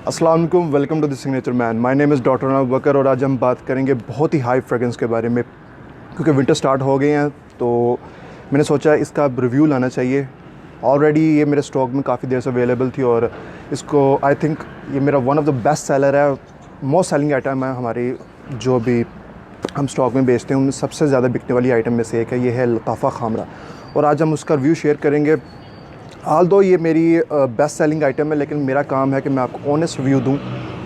अस्सलाम वालेकुम, welcome to the signature man. My name is doctor Anwar Bakar और आज हम बात करेंगे बहुत ही हाई फ्रेगरेंस के बारे में। क्योंकि विंटर स्टार्ट हो गए हैं तो मैंने सोचा इसका रिव्यू लाना चाहिए। ऑलरेडी ये मेरे स्टॉक में काफ़ी देर से अवेलेबल थी और इसको आई थिंक ये मेरा one of the best seller है, मोस्ट सेलिंग आइटम है हमारी जो भी हम स्टॉक में बेचते हैं उनमें सबसे ज़्यादा बिकने वाली आइटम में से एक है। ये है लताफ़ा खामरा और आज हम उसका रिव्यू शेयर करेंगे। हाल दो ये मेरी बेस्ट सेलिंग आइटम है, लेकिन मेरा काम है कि मैं आपको ऑनेस्ट रिव्यू दूं,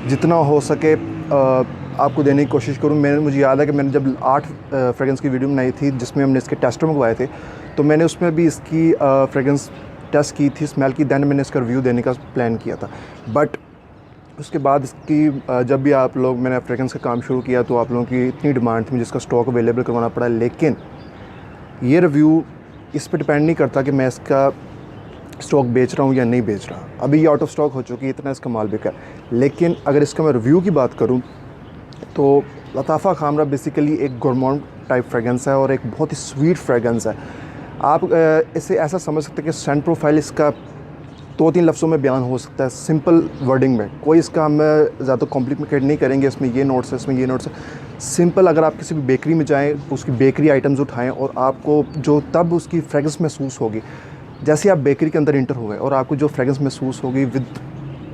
जितना हो सके आपको देने की कोशिश करूं। मुझे याद है कि मैंने जब 8 फ्रेगरेंस की वीडियो बनाई थी जिसमें हमने इसके टेस्टर मंगवाए थे, तो मैंने उसमें भी इसकी फ्रेगरेंस टेस्ट की थी, स्मेल की, दैन मैंने इसका रिव्यू देने का प्लान किया था। बट उसके बाद इसकी जब भी आप लोग मैंने फ्रेगरेंस का काम शुरू किया तो आप लोगों की इतनी डिमांड थी, मुझे इसका स्टॉक अवेलेबल करवाना पड़ा। लेकिन ये रिव्यू इस पर डिपेंड नहीं करता कि मैं इसका स्टॉक बेच रहा हूँ या नहीं बेच रहा। अभी ये आउट ऑफ स्टॉक हो चुकी है, इतना इसका माल बिका है। लेकिन अगर इसका मैं रिव्यू की बात करूँ तो लताफ़ा खामरा बेसिकली एक गोरमॉन्ट टाइप फ्रेगरेंस है और एक बहुत ही स्वीट फ्रेगरेंस है। आप इसे ऐसा समझ सकते हैं कि सेंट प्रोफाइल इसका 2-3 लफ्ज़ों में बयान हो सकता है, सिंपल वर्डिंग में। कोई इसका हम ज़्यादा कॉम्प्लिकेट नहीं करेंगे, इसमें ये नोट्स है, इसमें ये नोट्स है। सिंपल अगर आप किसी भी बेकरी में जाएँ, उसकी बेकरी आइटम्स उठाएँ और आपको जो तब उसकी फ्रेगरेंस महसूस होगी, जैसे आप बेकरी के अंदर इंटर हो गए और आपको जो फ्रेगरेंस महसूस होगी with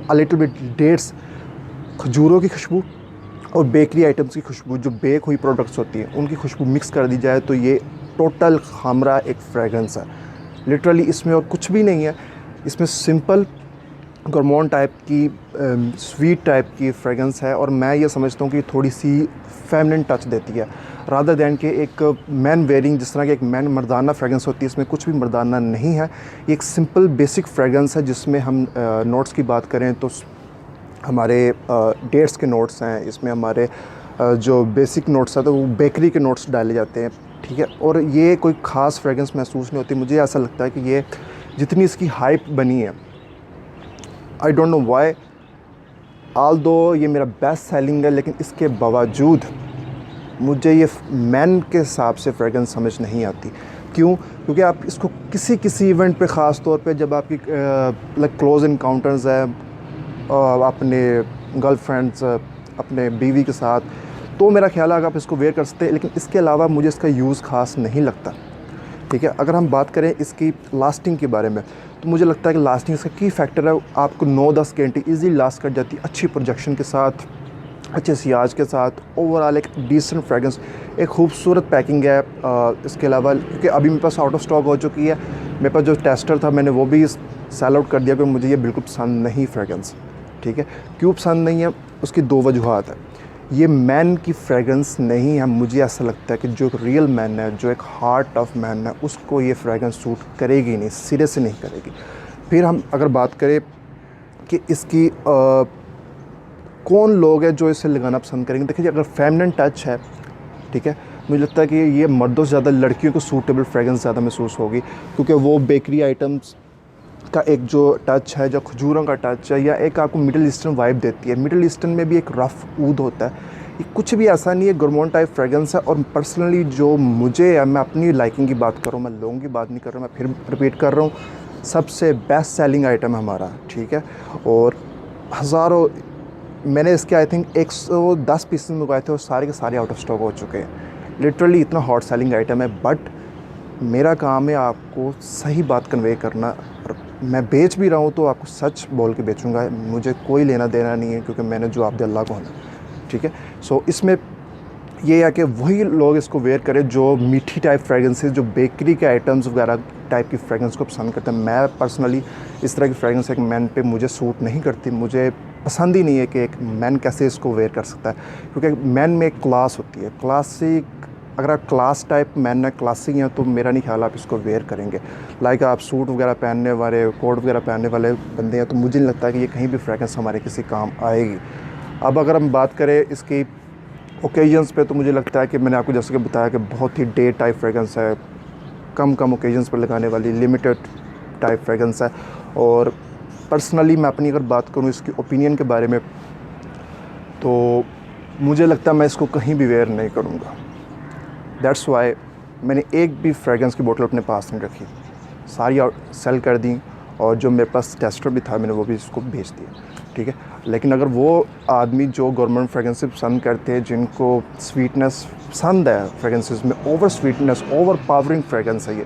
a little bit dates, खजूरों की खुशबू और बेकरी आइटम्स की खुशबू, जो बेक हुई प्रोडक्ट्स होती हैं उनकी खुशबू मिक्स कर दी जाए, तो ये टोटल खामरा एक फ्रेगरेंस है। लिटरली इसमें और कुछ भी नहीं है। इसमें सिंपल गोरमॉन टाइप की स्वीट टाइप की फ्रेगरेंस है और मैं ये समझता हूँ कि थोड़ी सी फेमिनिन टच देती है रादर दैन कि एक मैन वेयरिंग, जिस तरह की एक मैन मर्दाना फ्रेगरेंस होती है, इसमें कुछ भी मर्दाना नहीं है। ये एक सिंपल बेसिक फ्रेगरेंस है जिसमें हम नोट्स की बात करें तो हमारे डेट्स के नोट्स हैं, इसमें हमारे जो बेसिक नोट्स हैं तो वो बेकरी के नोट्स डाले जाते हैं, ठीक है। और ये कोई ख़ास फ्रेगरेंस महसूस नहीं होती। मुझे ऐसा लगता है कि ये जितनी इसकी हाइप बनी है, आई डोंट नो वाई, आल दो ये मेरा बेस्ट सेलिंग है, लेकिन इसके बावजूद मुझे ये मैन के हिसाब से फ्रेगरेंस समझ नहीं आती। क्यों? क्योंकि आप इसको किसी इवेंट पे ख़ास तौर पे जब आपकी लाइक क्लोज इनकाउंटर्स है अपने गर्लफ्रेंड्स, अपने बीवी के साथ, तो मेरा ख्याल है कि आप इसको वेयर कर सकते हैं। लेकिन इसके अलावा मुझे इसका यूज़ ख़ास नहीं लगता, ठीक है। अगर हम बात करें इसकी लास्टिंग के बारे में तो मुझे लगता है कि लास्टिंग इसका की फैक्टर है। आपको 9-10 घंटे ईज़िली लास्ट कर जाती है, अच्छी प्रोजेक्शन के साथ, अच्छे सियाज के साथ, ओवरऑल एक डिसेंट फ्रेगरेंस, एक खूबसूरत पैकिंग है। इसके अलावा क्योंकि अभी मेरे पास आउट ऑफ स्टॉक हो चुकी है, मेरे पास जो टेस्टर था मैंने वो भी सेल आउट कर दिया क्योंकि मुझे ये बिल्कुल पसंद नहीं फ्रेगरेंस, ठीक है। क्यों पसंद नहीं है? उसकी 2 वजूहात है। ये मैन की फ्रेगरेंस नहीं है। मुझे ऐसा लगता है कि जो एक रियल मैन है, जो एक हार्ट ऑफ मैन है, उसको ये फ्रेगरेंस सूट करेगी नहीं, सिरे से नहीं करेगी। फिर हम अगर बात करें कि इसकी कौन लोग हैं जो इसे लगाना पसंद करेंगे, देखिए अगर फेमिनिन टच है, ठीक है, मुझे लगता है कि ये मर्दों से ज़्यादा लड़कियों को सूटेबल फ्रेगरेंस ज़्यादा महसूस होगी, क्योंकि वो बेकरी आइटम्स का एक जो टच है, जो खजूरों का टच है, या एक आपको मिडिल ईस्टर्न वाइब देती है। मिडिल ईस्टर्न में भी एक रफ़ ऊद होता है, ये कुछ भी ऐसा नहीं है, गोरमॉन टाइप फ्रेगरेंस है। और पर्सनली जो मुझे है, मैं अपनी लाइकिंग की बात कर रहा हूँ, मैं लोगों की बात नहीं कर रहा हूँ, मैं फिर रिपीट कर रहा हूँ, सबसे बेस्ट सेलिंग आइटम है हमारा, ठीक है। और हज़ारों, मैंने इसके आई थिंक 110 पीसेस मंगवाए थे और सारे के सारे आउट ऑफ स्टॉक हो चुके हैं। लिटरली इतना हॉट सेलिंग आइटम है। बट मेरा काम है आपको सही बात कन्वे करना। मैं बेच भी रहा हूँ तो आपको सच बोल के बेचूंगा, मुझे कोई लेना देना नहीं है, क्योंकि मैंने जो आप दे अल्लाह को होना, ठीक है। सो इसमें ये है कि वही लोग इसको वेयर करें जो मीठी टाइप फ्रेगरेंसेस, जो बेकरी के आइटम्स वगैरह टाइप की फ्रेगरेंस को पसंद करते हैं। मैं पर्सनली इस तरह की फ्रेगरेंस एक मैन पे मुझे सूट नहीं करती। मुझे पसंद ही नहीं है कि एक मैन कैसे इसको वेयर कर सकता है, क्योंकि मैन में एक क्लास होती है, क्लासिक। अगर आप क्लास टाइप मैन है, क्लासिक हैं, तो मेरा नहीं ख्याल आप इसको वेयर करेंगे। लाइक आप सूट वगैरह पहनने वाले, कोट वगैरह पहनने वाले बंदे हैं, तो मुझे नहीं लगता कि ये कहीं भी फ्रेगरेंस हमारे किसी काम आएगी। अब अगर हम बात करें इसकी ओकेजन्स पे, तो मुझे लगता है कि मैंने आपको जैसे कि बताया कि बहुत ही डे टाइप फ्रेगरेंस है, कम ओकेजन्स पर लगाने वाली लिमिटेड टाइप फ्रेगरेंस है। और पर्सनली मैं अपनी अगर बात करूँ इसकी ओपिनियन के बारे में, तो मुझे लगता है मैं इसको कहीं भी वेयर नहीं करूँगा। दैट्स वाई मैंने एक भी फ्रेगरेंस की बोतल अपने पास नहीं रखी, सारी सेल कर दी और जो मेरे पास टेस्टर भी था मैंने वो भी इसको भेज दिया, ठीक है। लेकिन अगर वो आदमी जो गवर्नमेंट फ्रेगरेंसेस पसंद करते हैं, जिनको स्वीटनेस पसंद है फ्रेगरेंसेस में, over sweetness, over powering fragrance है ये,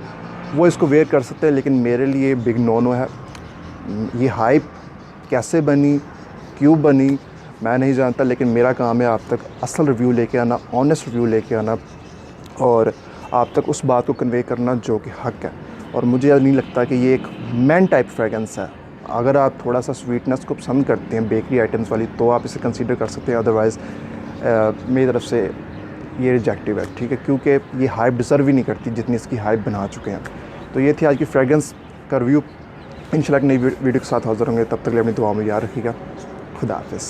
वो इसको वेयर कर सकते हैं। लेकिन मेरे लिए बिग नो नो है। ये हाइप कैसे बनी, क्यों बनी, मैं नहीं जानता, लेकिन मेरा काम है आप तक असल रिव्यू लेके आना, ऑनेस्ट रिव्यू लेके आना और आप तक उस बात को कन्वे करना जो कि हक़ है। और मुझे नहीं लगता कि ये एक मैन टाइप फ्रेगरेंस है। अगर आप थोड़ा सा स्वीटनेस को पसंद करते हैं बेकरी आइटम्स वाली, तो आप इसे कंसीडर कर सकते हैं, अदरवाइज़ मेरी तरफ से ये रिजेक्टिव है, ठीक है, क्योंकि ये हाइप डिज़र्व ही नहीं करती जितनी इसकी हाइप बना चुके हैं। तो ये थी आज की फ्रेगरेंस का रिव्यू। इंशाल्लाह एक नई वीडियो के साथ हाज़िर होंगे, तब तक के लिए अपनी दुआ में याद रखिएगा। खुदा हाफ़िज़।